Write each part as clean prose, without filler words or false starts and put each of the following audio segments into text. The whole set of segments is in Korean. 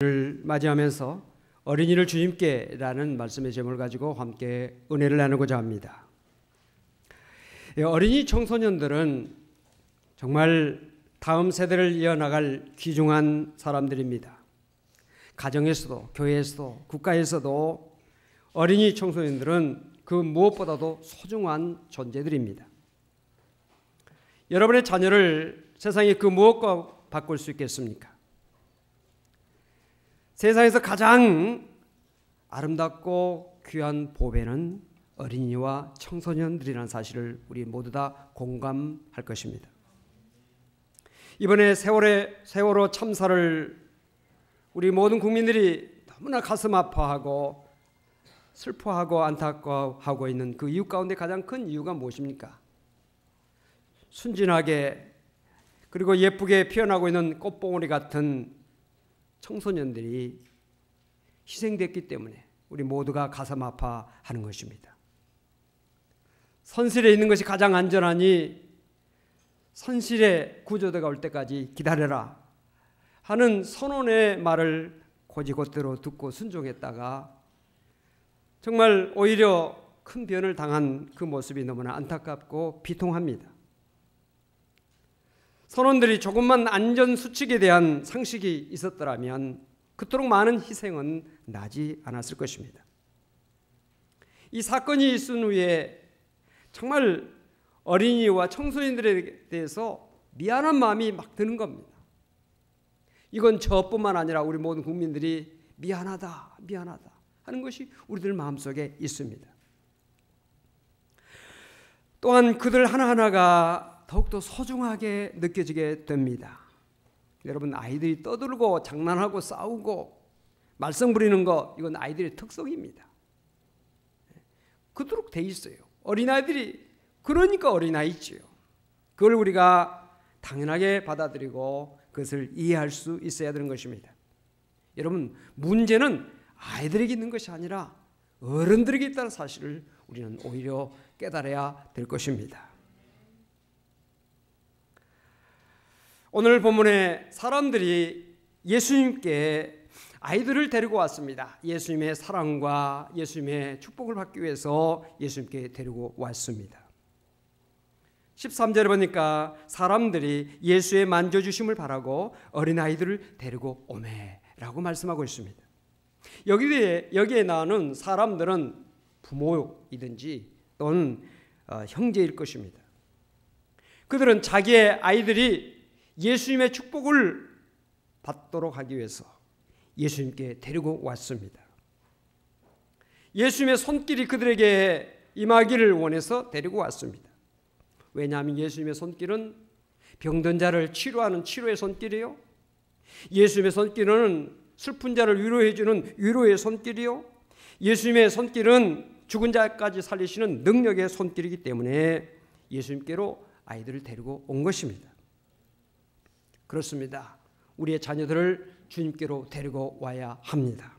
를 맞이하면서 어린이를 주님께라는 말씀의 제목을 가지고 함께 은혜를 나누고자 합니다. 어린이 청소년들은 정말 다음 세대를 이어나갈 귀중한 사람들입니다. 가정에서도 교회에서도 국가에서도 어린이 청소년들은 그 무엇보다도 소중한 존재들입니다. 여러분의 자녀를 세상의 그 무엇과 바꿀 수 있겠습니까? 세상에서 가장 아름답고 귀한 보배는 어린이와 청소년들이라는 사실을 우리 모두 다 공감할 것입니다. 이번에 세월호 참사를 우리 모든 국민들이 너무나 가슴 아파하고 슬퍼하고 안타까워하고 있는 그 이유 가운데 가장 큰 이유가 무엇입니까? 순진하게 그리고 예쁘게 피어나고 있는 꽃봉오리 같은 청소년들이 희생됐기 때문에 우리 모두가 가슴 아파하는 것입니다. 선실에 있는 것이 가장 안전하니 선실에 구조대가 올 때까지 기다려라 하는 선언의 말을 곧이곧대로 듣고 순종했다가 정말 오히려 큰 변을 당한 그 모습이 너무나 안타깝고 비통합니다. 선원들이 조금만 안전수칙에 대한 상식이 있었더라면 그토록 많은 희생은 나지 않았을 것입니다. 이 사건이 있은 후에 정말 어린이와 청소년들에 대해서 미안한 마음이 막 드는 겁니다. 이건 저뿐만 아니라 우리 모든 국민들이 미안하다 하는 것이 우리들 마음속에 있습니다. 또한 그들 하나하나가 더욱더 소중하게 느껴지게 됩니다. 여러분, 아이들이 떠들고 장난하고 싸우고 말썽 부리는 거, 이건 아이들의 특성입니다. 그토록 돼 있어요. 어린아이들이 그러니까 어린아이지요. 그걸 우리가 당연하게 받아들이고 그것을 이해할 수 있어야 되는 것입니다. 여러분, 문제는 아이들에게 있는 것이 아니라 어른들에게 있다는 사실을 우리는 오히려 깨달아야 될 것입니다. 오늘 본문에 사람들이 예수님께 아이들을 데리고 왔습니다. 예수님의 사랑과 예수님의 축복을 받기 위해서 예수님께 데리고 왔습니다. 13절에 보니까 사람들이 예수의 만져주심을 바라고 어린아이들을 데리고 오매라고 말씀하고 있습니다. 여기에 나오는 사람들은 부모이든지 또는 형제일 것입니다. 그들은 자기의 아이들이 예수님의 축복을 받도록 하기 위해서 예수님께 데리고 왔습니다. 예수님의 손길이 그들에게 임하기를 원해서 데리고 왔습니다. 왜냐하면 예수님의 손길은 병든 자를 치료하는 치료의 손길이요, 예수님의 손길은 슬픈 자를 위로해 주는 위로의 손길이요, 예수님의 손길은 죽은 자까지 살리시는 능력의 손길이기 때문에 예수님께로 아이들을 데리고 온 것입니다. 그렇습니다. 우리의 자녀들을 주님께로 데리고 와야 합니다.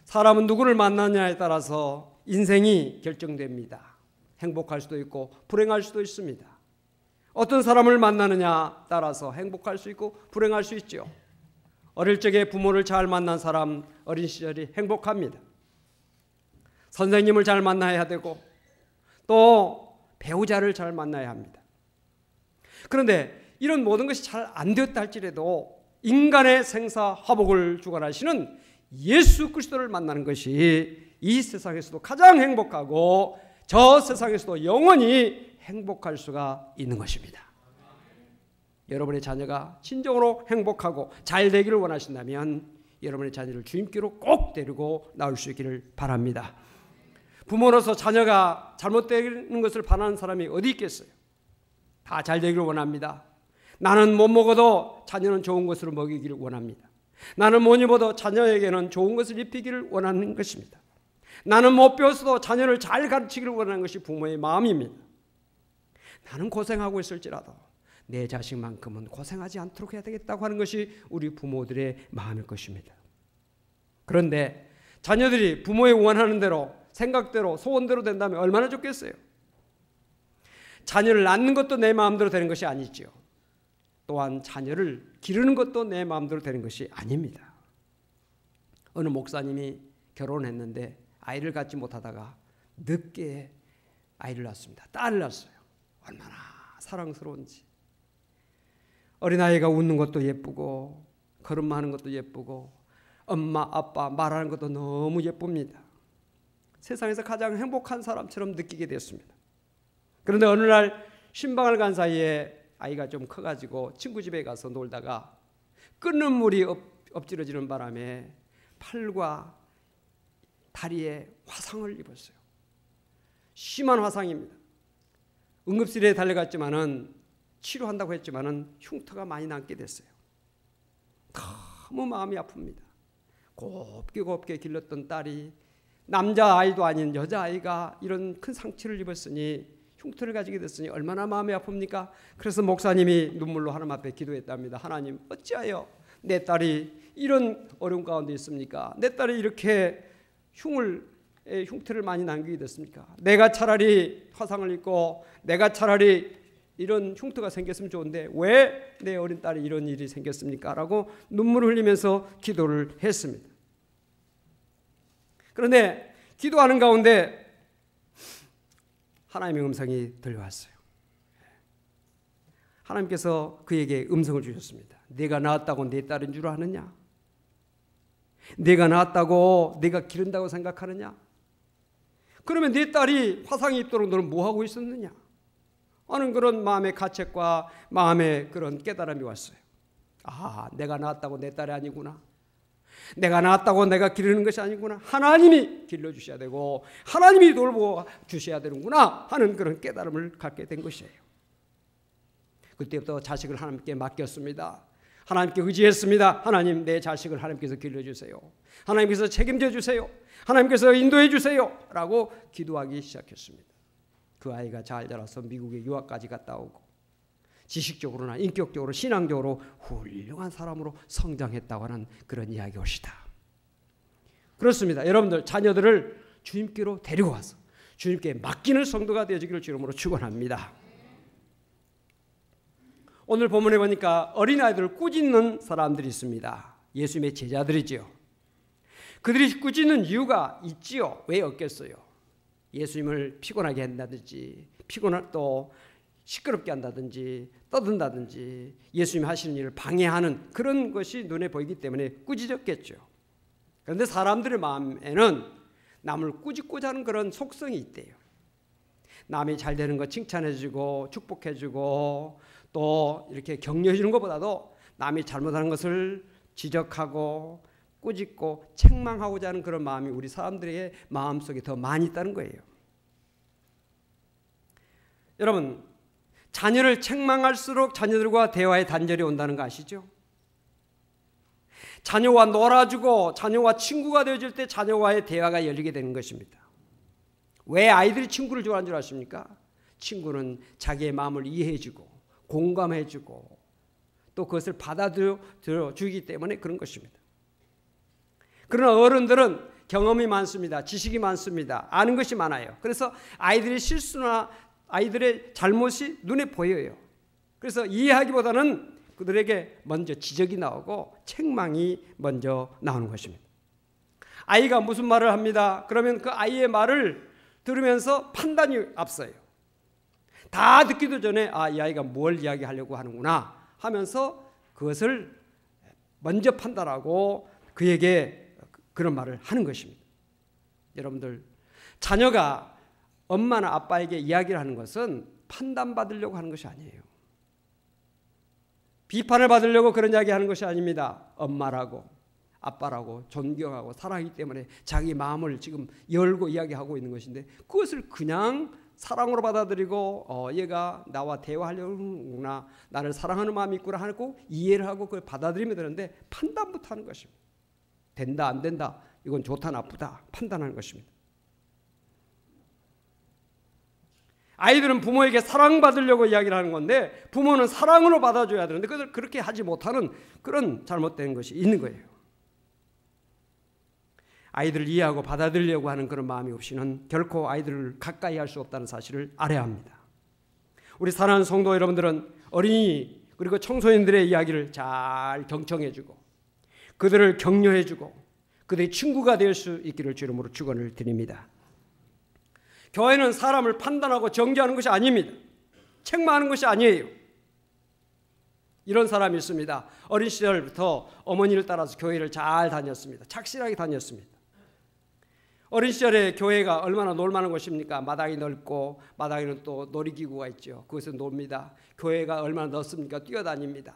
사람은 누구를 만나냐에 따라서 인생이 결정됩니다. 행복할 수도 있고 불행할 수도 있습니다. 어떤 사람을 만나느냐 따라서 행복할 수 있고 불행할 수 있죠. 어릴 적에 부모를 잘 만난 사람 어린 시절이 행복합니다. 선생님을 잘 만나야 되고 또 배우자를 잘 만나야 합니다. 그런데 이런 모든 것이 잘 안 되었다 할지라도 인간의 생사화복을 주관하시는 예수 그리스도를 만나는 것이 이 세상에서도 가장 행복하고 저 세상에서도 영원히 행복할 수가 있는 것입니다. 여러분의 자녀가 진정으로 행복하고 잘 되기를 원하신다면 여러분의 자녀를 주님께로 꼭 데리고 나올 수 있기를 바랍니다. 부모로서 자녀가 잘못되는 것을 바라는 사람이 어디 있겠어요? 다 잘 되기를 원합니다. 나는 못 먹어도 자녀는 좋은 것으로 먹이기를 원합니다. 나는 못 입어도 자녀에게는 좋은 것을 입히기를 원하는 것입니다. 나는 못 배웠어도 자녀를 잘 가르치기를 원하는 것이 부모의 마음입니다. 나는 고생하고 있을지라도 내 자식만큼은 고생하지 않도록 해야 되겠다고 하는 것이 우리 부모들의 마음일 것입니다. 그런데 자녀들이 부모의 원하는 대로 생각대로 소원대로 된다면 얼마나 좋겠어요. 자녀를 낳는 것도 내 마음대로 되는 것이 아니죠. 또한 자녀를 기르는 것도 내 마음대로 되는 것이 아닙니다. 어느 목사님이 결혼했는데 아이를 갖지 못하다가 늦게 아이를 낳았습니다. 딸을 낳았어요. 얼마나 사랑스러운지. 어린아이가 웃는 것도 예쁘고 걸음마하는 것도 예쁘고 엄마 아빠 말하는 것도 너무 예쁩니다. 세상에서 가장 행복한 사람처럼 느끼게 됐습니다. 그런데 어느 날 신방을 간 사이에 아이가 좀 커가지고 친구 집에 가서 놀다가 끓는 물이 엎질러지는 바람에 팔과 다리에 화상을 입었어요. 심한 화상입니다. 응급실에 달려갔지만은 치료한다고 했지만은 흉터가 많이 남게 됐어요. 너무 마음이 아픕니다. 곱게 길렀던 딸이 남자아이도 아닌 여자아이가 이런 큰 상처를 입었으니 흉터를 가지게 됐으니 얼마나 마음이 아픕니까? 그래서 목사님이 눈물로 하나님 앞에 기도했답니다. 하나님, 어찌하여 내 딸이 이런 어려운 가운데 있습니까? 내 딸이 이렇게 흉터를 많이 남기게 됐습니까? 내가 차라리 화상을 입고 내가 차라리 이런 흉터가 생겼으면 좋은데 왜 내 어린 딸이 이런 일이 생겼습니까? 라고 눈물을 흘리면서 기도를 했습니다. 그런데 기도하는 가운데 하나님의 음성이 들려왔어요. 하나님께서 그에게 음성을 주셨습니다. 네가 낳았다고 내 딸인 줄 아느냐? 네가 낳았다고 네가 기른다고 생각하느냐? 그러면 네 딸이 화상이 입도록 너는 뭐하고 있었느냐? 하는 그런 마음의 가책과 마음의 그런 깨달음이 왔어요. 아, 내가 낳았다고 내 딸이 아니구나. 내가 낳았다고 내가 기르는 것이 아니구나. 하나님이 길러주셔야 되고 하나님이 돌보주셔야 되는구나 하는 그런 깨달음을 갖게 된 것이에요. 그때부터 자식을 하나님께 맡겼습니다. 하나님께 의지했습니다. 하나님, 내 자식을 하나님께서 길러주세요. 하나님께서 책임져 주세요. 하나님께서 인도해 주세요. 라고 기도하기 시작했습니다. 그 아이가 잘 자라서 미국에 유학까지 갔다 오고 지식적으로나 인격적으로 신앙적으로 훌륭한 사람으로 성장했다고 하는 그런 이야기입니다. 그렇습니다. 여러분들 자녀들을 주님께로 데리고 와서 주님께 맡기는 성도가 되어지기를 주님으로 축원합니다. 오늘 본문에 보니까 어린아이들을 꾸짖는 사람들이 있습니다. 예수님의 제자들이지요. 그들이 꾸짖는 이유가 있지요. 왜 없겠어요? 예수님을 피곤하게 한다든지 또 시끄럽게 한다든지 떠든다든지 예수님이 하시는 일을 방해하는 그런 것이 눈에 보이기 때문에 꾸짖었겠죠. 그런데 사람들의 마음에는 남을 꾸짖고자 하는 그런 속성이 있대요. 남이 잘 되는 거 칭찬해주고 축복해주고 또 이렇게 격려해주는 것보다도 남이 잘못하는 것을 지적하고 꾸짖고 책망하고자 하는 그런 마음이 우리 사람들의 마음속에 더 많이 있다는 거예요. 여러분, 자녀를 책망할수록 자녀들과 대화의 단절이 온다는 거 아시죠? 자녀와 놀아주고 자녀와 친구가 되어질 때 자녀와의 대화가 열리게 되는 것입니다. 왜 아이들이 친구를 좋아하는 줄 아십니까? 친구는 자기의 마음을 이해해주고 공감해주고 또 그것을 받아들여 주기 때문에 그런 것입니다. 그러나 어른들은 경험이 많습니다. 지식이 많습니다. 아는 것이 많아요. 그래서 아이들의 실수나 아이들의 잘못이 눈에 보여요. 그래서 이해하기보다는 그들에게 먼저 지적이 나오고 책망이 먼저 나오는 것입니다. 아이가 무슨 말을 합니다. 그러면 그 아이의 말을 들으면서 판단이 앞서요. 다 듣기도 전에 이 아이가 뭘 이야기하려고 하는구나 하면서 그것을 먼저 판단하고 그에게 그런 말을 하는 것입니다. 여러분들, 자녀가 엄마나 아빠에게 이야기를 하는 것은 판단받으려고 하는 것이 아니에요. 비판을 받으려고 그런 이야기 하는 것이 아닙니다. 엄마라고 아빠라고 존경하고 사랑하기 때문에 자기 마음을 지금 열고 이야기하고 있는 것인데 그것을 그냥 사랑으로 받아들이고 얘가 나와 대화하려는구나, 나를 사랑하는 마음이 있구나 하고 이해를 하고 그걸 받아들이면 되는데 판단부터 하는 것입니다. 된다 안 된다, 이건 좋다 나쁘다 판단하는 것입니다. 아이들은 부모에게 사랑받으려고 이야기를 하는 건데 부모는 사랑으로 받아줘야 되는데 그걸 그렇게 하지 못하는 그런 잘못된 것이 있는 거예요. 아이들을 이해하고 받아들이려고 하는 그런 마음이 없이는 결코 아이들을 가까이 할 수 없다는 사실을 알아야 합니다. 우리 사랑하는 성도 여러분들은 어린이 그리고 청소년들의 이야기를 잘 경청해주고 그들을 격려해주고 그들의 친구가 될 수 있기를 주 이름으로 축원을 드립니다. 교회는 사람을 판단하고 정죄하는 것이 아닙니다. 책망하는 것이 아니에요. 이런 사람이 있습니다. 어린 시절부터 어머니를 따라서 교회를 잘 다녔습니다. 착실하게 다녔습니다. 어린 시절에 교회가 얼마나 놀만한 곳입니까? 마당이 넓고 마당에는 또 놀이기구가 있죠. 그것에 놉니다. 교회가 얼마나 넓습니까? 뛰어다닙니다.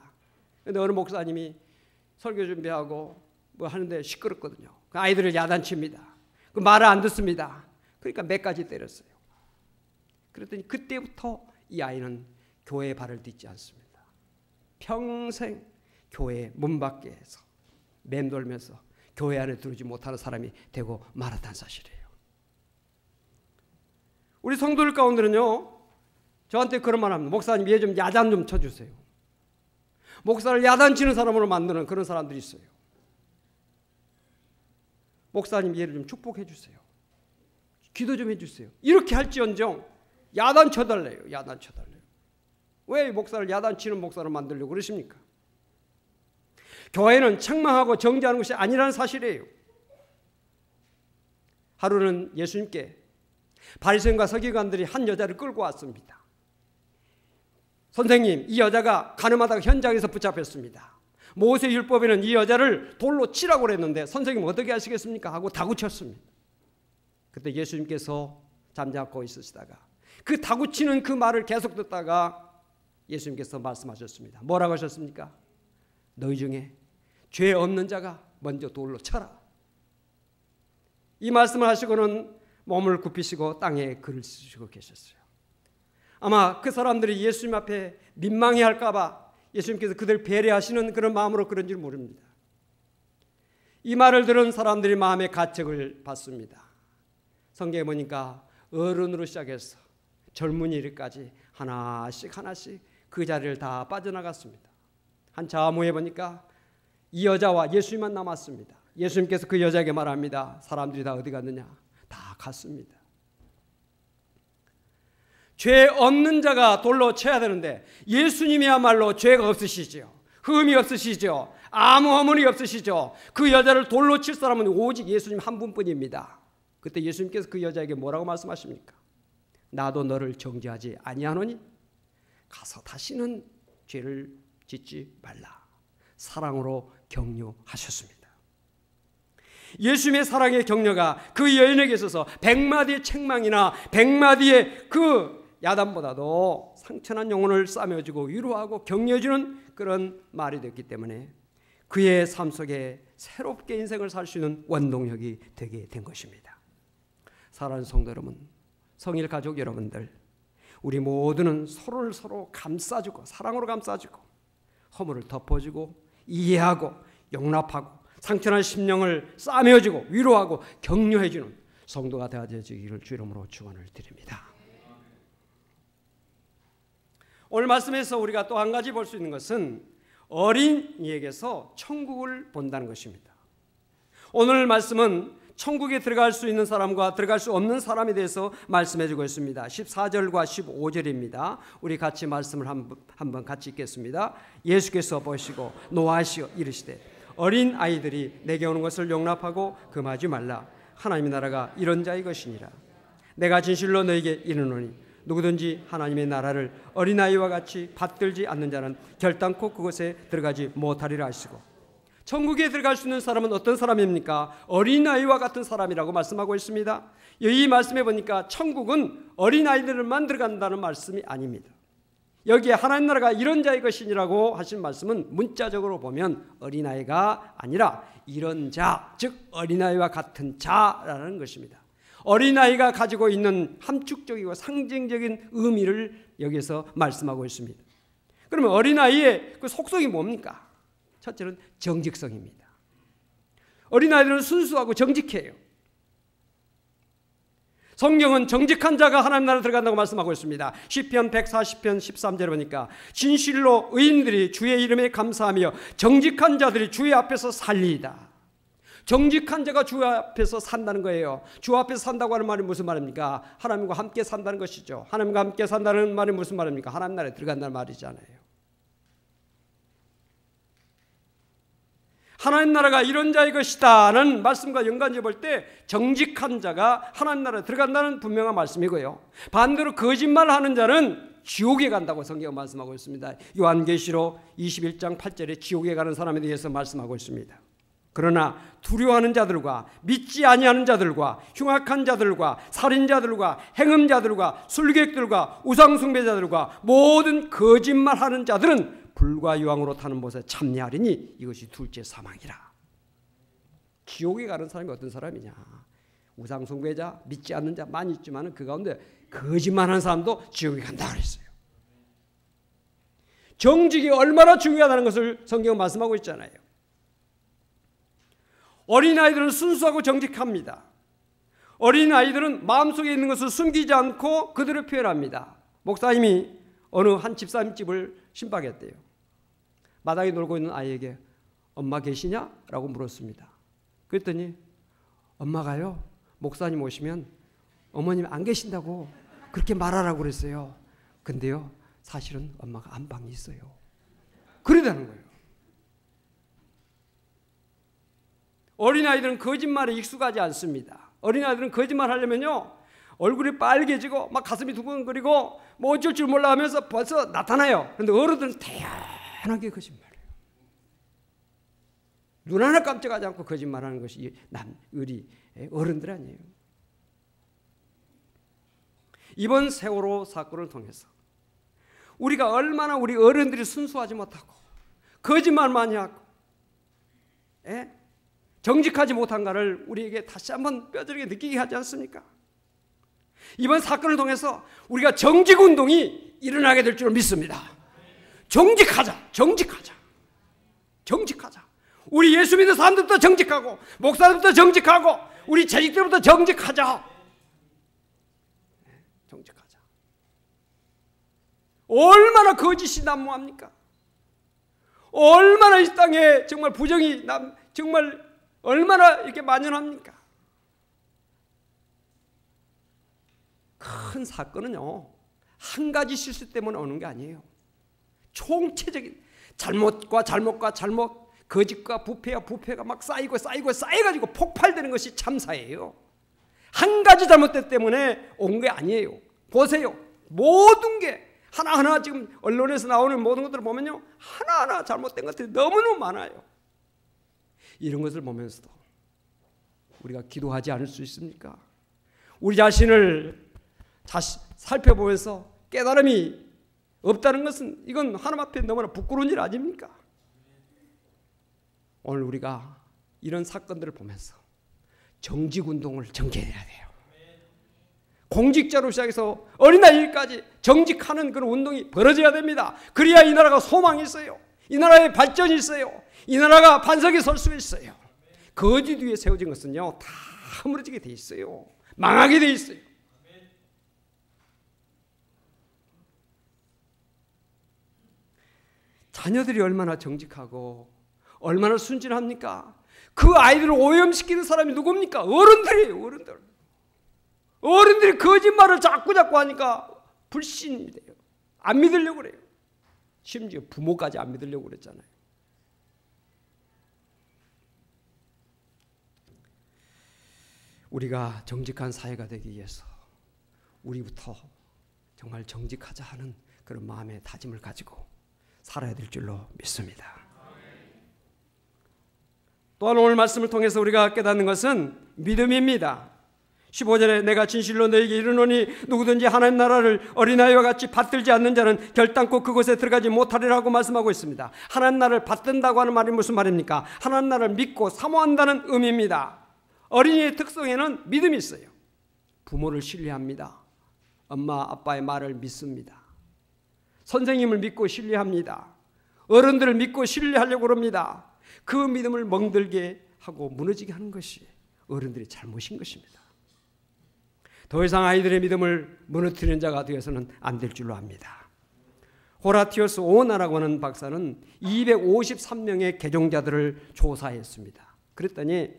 그런데 어느 목사님이 설교 준비하고 뭐 하는데 시끄럽거든요. 그 아이들을 야단칩니다. 그 말을 안 듣습니다. 그러니까 몇 가지 때렸어요. 그랬더니 그때부터 이 아이는 교회에 발을 딛지 않습니다. 평생 교회 문 밖에서 맴돌면서 교회 안에 들어오지 못하는 사람이 되고 말았다는 사실이에요. 우리 성도들 가운데는요, 저한테 그런 말 합니다. 목사님, 얘 좀 야단 좀 쳐주세요. 목사를 야단치는 사람으로 만드는 그런 사람들이 있어요. 목사님, 얘를 좀 축복해 주세요. 기도 좀 해주세요. 이렇게 할지언정 야단 쳐달래요. 야단 쳐달래요. 왜 목사를 야단치는 목사로 만들려고 그러십니까? 교회는 책망하고 정죄하는 것이 아니라는 사실이에요. 하루는 예수님께 바리새인과 서기관들이 한 여자를 끌고 왔습니다. 선생님, 이 여자가 가늠하다가 현장에서 붙잡혔습니다. 모세 율법에는 이 여자를 돌로 치라고 그랬는데 선생님 어떻게 하시겠습니까? 하고 다구쳤습니다. 그때 예수님께서 잠자코 있으시다가 그 다구치는 그 말을 계속 듣다가 예수님께서 말씀하셨습니다. 뭐라고 하셨습니까? 너희 중에 죄 없는 자가 먼저 돌로 쳐라. 이 말씀을 하시고는 몸을 굽히시고 땅에 글을 쓰시고 계셨어요. 아마 그 사람들이 예수님 앞에 민망해할까 봐 예수님께서 그들을 배려하시는 그런 마음으로 그런지 모릅니다. 이 말을 들은 사람들이 마음의 가책을 받습니다. 성경에 보니까 어른으로 시작해서 젊은이들까지 하나씩 그 자리를 다 빠져나갔습니다. 한참 후에 보니까 이 여자와 예수님만 남았습니다. 예수님께서 그 여자에게 말합니다. 사람들이 다 어디 갔느냐? 다 갔습니다. 죄 없는 자가 돌로 쳐야 되는데 예수님이야말로 죄가 없으시죠. 흠이 없으시죠. 아무 허물이 없으시죠. 그 여자를 돌로 칠 사람은 오직 예수님 한 분뿐입니다. 그때 예수님께서 그 여자에게 뭐라고 말씀하십니까? 나도 너를 정죄하지 아니하노니 가서 다시는 죄를 짓지 말라. 사랑으로 격려하셨습니다. 예수님의 사랑의 격려가 그 여인에게 있어서 100마디의 책망이나 100마디의 그 야단보다도 상처난 영혼을 싸매주고 위로하고 격려해주는 그런 말이 됐기 때문에 그의 삶 속에 새롭게 인생을 살 수 있는 원동력이 되게 된 것입니다. 사랑하는 성도 여러분, 성일 가족 여러분들, 우리 모두는 서로를 서로 감싸주고 사랑으로 감싸주고 허물을 덮어주고 이해하고 용납하고 상처난 심령을 싸매어주고 위로하고 격려해주는 성도가 되어지기를 주 이름으로 축원을 드립니다. 오늘 말씀에서 우리가 또 한 가지 볼 수 있는 것은 어린이에게서 천국을 본다는 것입니다. 오늘 말씀은 천국에 들어갈 수 있는 사람과 들어갈 수 없는 사람에 대해서 말씀해주고 있습니다. 14절과 15절입니다. 우리 같이 말씀을 한번 같이 읽겠습니다. 예수께서 보시고 노하시어 이르시되 어린 아이들이 내게 오는 것을 용납하고 금하지 말라. 하나님의 나라가 이런 자의 것이니라. 내가 진실로 너에게 이르노니 누구든지 하나님의 나라를 어린아이와 같이 받들지 않는 자는 결단코 그곳에 들어가지 못하리라 하시고, 천국에 들어갈 수 있는 사람은 어떤 사람입니까? 어린아이와 같은 사람이라고 말씀하고 있습니다. 이 말씀에 보니까 천국은 어린아이들만 들어간다는 말씀이 아닙니다. 여기에 하나님 나라가 이런 자의 것이니라고 하신 말씀은 문자적으로 보면 어린아이가 아니라 이런 자, 즉 어린아이와 같은 자라는 것입니다. 어린아이가 가지고 있는 함축적이고 상징적인 의미를 여기서 말씀하고 있습니다. 그러면 어린아이의 그 속성이 뭡니까? 첫째는 정직성입니다. 어린아이들은 순수하고 정직해요. 성경은 정직한 자가 하나님 나라에 들어간다고 말씀하고 있습니다. 시편 140편 13절에 보니까 진실로 의인들이 주의 이름에 감사하며 정직한 자들이 주의 앞에서 살리이다. 정직한 자가 주 앞에서 산다는 거예요. 주 앞에서 산다고 하는 말이 무슨 말입니까? 하나님과 함께 산다는 것이죠. 하나님과 함께 산다는 말이 무슨 말입니까? 하나님 나라에 들어간다는 말이잖아요. 하나님 나라가 이런 자의 것이다는 말씀과 연관지어 볼 때 정직한 자가 하나님 나라에 들어간다는 분명한 말씀이고요. 반대로 거짓말하는 자는 지옥에 간다고 성경은 말씀하고 있습니다. 요한계시록 21장 8절에 지옥에 가는 사람에 대해서 말씀하고 있습니다. 그러나 두려워하는 자들과 믿지 아니하는 자들과 흉악한 자들과 살인자들과 행음자들과 술객들과 우상숭배자들과 모든 거짓말하는 자들은 불과 유황으로 타는 못에 참여하리니 이것이 둘째 사망이라. 지옥에 가는 사람이 어떤 사람이냐? 우상숭배자, 믿지 않는 자 많이 있지만 그 가운데 거짓말하는 사람도 지옥에 간다 그랬어요. 정직이 얼마나 중요하다는 것을 성경은 말씀하고 있잖아요. 어린아이들은 순수하고 정직합니다. 어린아이들은 마음속에 있는 것을 숨기지 않고 그대로 표현합니다. 목사님이 어느 한 집사님 집을 신박했대요. 마당에 놀고 있는 아이에게 엄마 계시냐? 라고 물었습니다. 그랬더니 엄마가요, 목사님 오시면 어머님 안 계신다고 그렇게 말하라고 그랬어요. 근데요, 사실은 엄마가 안방에 있어요. 그러다는 거예요. 어린아이들은 거짓말에 익숙하지 않습니다. 어린아이들은 거짓말 하려면요, 얼굴이 빨개지고 막 가슴이 두근거리고 뭐 어쩔 줄 몰라 하면서 벌써 나타나요. 그런데 어른들은 태연하게 거짓말해요. 눈 하나 깜짝하지 않고 거짓말하는 것이 우리 어른들 아니에요. 이번 세월호 사건을 통해서 우리가 얼마나 우리 어른들이 순수하지 못하고 거짓말 많이 하고 정직하지 못한가를 우리에게 다시 한번 뼈저리게 느끼게 하지 않습니까? 이번 사건을 통해서 우리가 정직운동이 일어나게 될 줄 믿습니다. 정직하자. 우리 예수 믿는 사람들부터 정직하고 목사들부터 정직하고 우리 재직들부터 정직하자. 정직하자. 얼마나 거짓이 난무합니까? 얼마나 이 땅에 정말 부정이 정말 얼마나 이렇게 만연합니까? 큰 사건은요, 한 가지 실수 때문에 오는 게 아니에요. 총체적인 잘못과 잘못, 거짓과 부패가 막 쌓여가지고 폭발되는 것이 참사예요. 한 가지 잘못됐기 때문에 온 게 아니에요. 보세요. 모든 게 하나하나 지금 언론에서 나오는 모든 것들을 보면요, 하나하나 잘못된 것들이 너무너무 많아요. 이런 것을 보면서도 우리가 기도하지 않을 수 있습니까? 우리 자신을 살펴보면서 깨달음이 없다는 것은 이건 하나님 앞에 너무나 부끄러운 일 아닙니까? 오늘 우리가 이런 사건들을 보면서 정직운동을 전개해야 돼요. 공직자로 시작해서 어린아이까지 정직하는 그런 운동이 벌어져야 됩니다. 그래야 이 나라가 소망이 있어요. 이 나라에 발전이 있어요. 이 나라가 반석에 설 수 있어요. 거짓 위에 세워진 것은요, 다 허물어지게 돼 있어요. 망하게 돼 있어요. 자녀들이 얼마나 정직하고 얼마나 순진합니까? 그 아이들을 오염시키는 사람이 누굽니까? 어른들이에요. 어른들이 거짓말을 자꾸 하니까 불신이 돼요. 안 믿으려고 그래요. 심지어 부모까지 안 믿으려고 그랬잖아요. 우리가 정직한 사회가 되기 위해서 우리부터 정말 정직하자 하는 그런 마음의 다짐을 가지고 살아야 될 줄로 믿습니다. 또한 오늘 말씀을 통해서 우리가 깨닫는 것은 믿음입니다. 15절에 내가 진실로 너에게 이르노니 누구든지 하나님 나라를 어린아이와 같이 받들지 않는 자는 결단코 그곳에 들어가지 못하리라고 말씀하고 있습니다. 하나님 나라를 받든다고 하는 말이 무슨 말입니까? 하나님 나라를 믿고 사모한다는 의미입니다. 어린이의 특성에는 믿음이 있어요. 부모를 신뢰합니다. 엄마 아빠의 말을 믿습니다. 선생님을 믿고 신뢰합니다. 어른들을 믿고 신뢰하려고 합니다. 그 믿음을 멍들게 하고 무너지게 하는 것이 어른들의 잘못인 것입니다. 더 이상 아이들의 믿음을 무너뜨리는 자가 되어서는 안 될 줄로 압니다. 호라티우스 오나라고 하는 박사는 253명의 개종자들을 조사했습니다. 그랬더니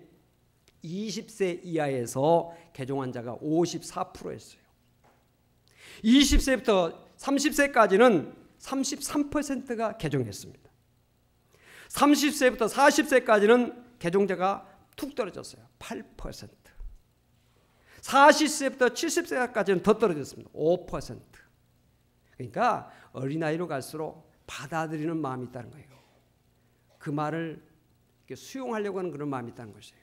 20세 이하에서 개종한 자가 54%였어요. 20세부터 30세까지는 33%가 개종했습니다. 30세부터 40세까지는 개종자가 툭 떨어졌어요. 8%. 40세부터 70세까지는 더 떨어졌습니다. 5%. 그러니까 어린아이로 갈수록 받아들이는 마음이 있다는 거예요. 그 말을 수용하려고 하는 그런 마음이 있다는 것이에요.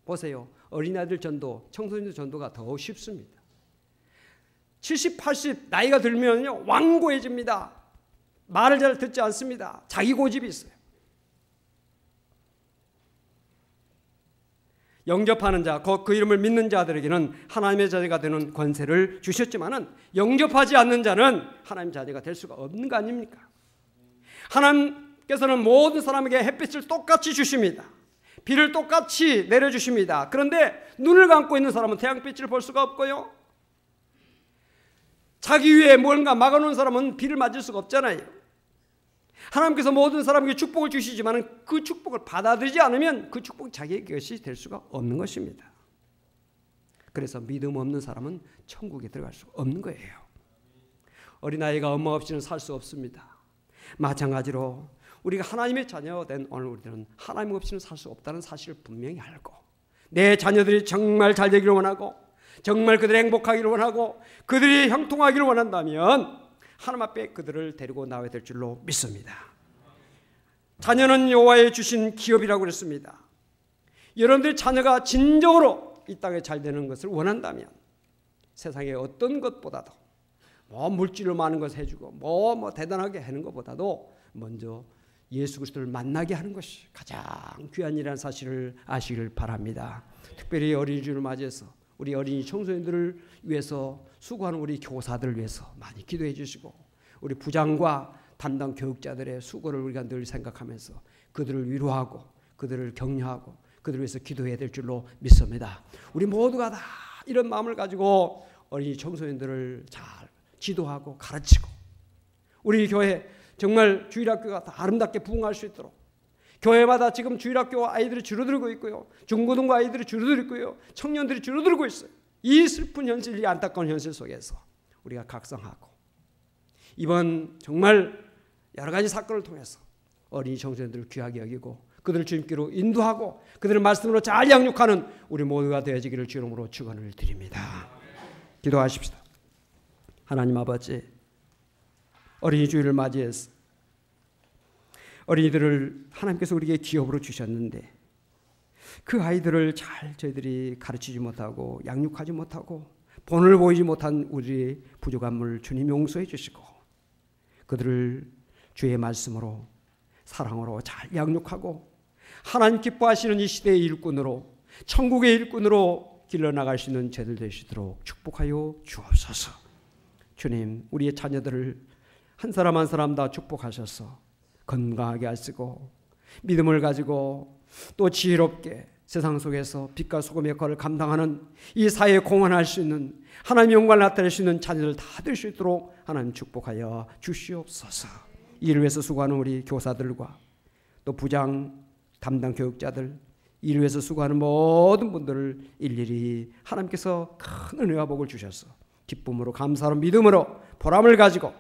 보세요. 어린아이들 전도, 청소년들 전도가 더 쉽습니다. 70, 80 나이가 들면요 완고해집니다. 말을 잘 듣지 않습니다. 자기 고집이 있어요. 영접하는 자, 그 이름을 믿는 자들에게는 하나님의 자녀가 되는 권세를 주셨지만은 영접하지 않는 자는 하나님의 자녀가 될 수가 없는 거 아닙니까? 하나님께서는 모든 사람에게 햇빛을 똑같이 주십니다. 비를 똑같이 내려주십니다. 그런데 눈을 감고 있는 사람은 태양빛을 볼 수가 없고요. 자기 위에 뭔가 막아놓은 사람은 비를 맞을 수가 없잖아요. 하나님께서 모든 사람에게 축복을 주시지만 그 축복을 받아들이지 않으면 그 축복이 자기의 것이 될 수가 없는 것입니다. 그래서 믿음 없는 사람은 천국에 들어갈 수 없는 거예요. 어린아이가 엄마 없이는 살 수 없습니다. 마찬가지로 우리가 하나님의 자녀된 오늘 우리들은 하나님 없이는 살 수 없다는 사실을 분명히 알고 내 자녀들이 정말 잘 되기를 원하고 정말 그들이 행복하기를 원하고 그들이 형통하기를 원한다면 하나님 앞에 그들을 데리고 나와야 될 줄로 믿습니다. 자녀는 여호와의 주신 기업이라고 그랬습니다. 여러분들의 자녀가 진정으로 이 땅에 잘 되는 것을 원한다면 세상의 어떤 것보다도 물질로 많은 것을 해주고 대단하게 하는 것보다도 먼저 예수 그리스도를 만나게 하는 것이 가장 귀한 일이라는 사실을 아시길 바랍니다. 특별히 어린이 주일을 맞이해서 우리 어린이 청소년들을 위해서 수고하는 우리 교사들을 위해서 많이 기도해 주시고 우리 부장과 담당 교육자들의 수고를 우리가 늘 생각하면서 그들을 위로하고 그들을 격려하고 그들을 위해서 기도해야 될 줄로 믿습니다. 우리 모두가 다 이런 마음을 가지고 어린이 청소년들을 잘 지도하고 가르치고 우리 교회 정말 주일학교가 다 아름답게 부흥할 수 있도록 교회마다 지금 주일학교 아이들이 줄어들고 있고요. 중고등부 아이들이 줄어들고 있고요. 청년들이 줄어들고 있어요. 이 슬픈 현실, 이 안타까운 현실 속에서 우리가 각성하고 이번 정말 여러 가지 사건을 통해서 어린이 청소년들을 귀하게 여기고 그들을 주님께로 인도하고 그들을 말씀으로 잘 양육하는 우리 모두가 되어지기를 주 이름으로 축원을 드립니다. 기도하십시다. 하나님 아버지, 어린이 주일을 맞이해서 어린이들을 하나님께서 우리에게 기업으로 주셨는데 그 아이들을 잘 저희들이 가르치지 못하고 양육하지 못하고 본을 보이지 못한 우리 부족함을 주님 용서해 주시고 그들을 주의 말씀으로 사랑으로 잘 양육하고 하나님 기뻐하시는 이 시대의 일꾼으로 천국의 일꾼으로 길러나갈 수 있는 저희들 되시도록 축복하여 주옵소서. 주님, 우리의 자녀들을 한 사람 한 사람 다 축복하셔서 건강하게 하시고 믿음을 가지고 또 지혜롭게 세상 속에서 빛과 소금의 역할을 감당하는 이 사회에 공헌할 수 있는 하나님의 영광을 나타낼 수 있는 자녀들 다 될 수 있도록 하나님 축복하여 주시옵소서. 이를 위해서 수고하는 우리 교사들과 또 부장 담당 교육자들, 이를 위해서 수고하는 모든 분들을 일일이 하나님께서 큰 은혜와 복을 주셔서 기쁨으로 감사로 믿음으로 보람을 가지고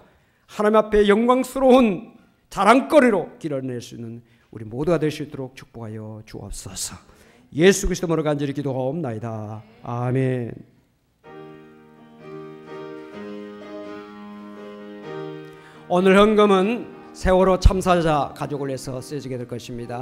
하나님 앞에 영광스러운 자랑거리로 길어낼 수 있는 우리 모두가 될 수 있도록 축복하여 주옵소서. 예수 그리스도로 간절히 기도하옵나이다. 아멘. 오늘 헌금은 세월호 참사자 가족을 위해서 쓰여지게 될 것입니다.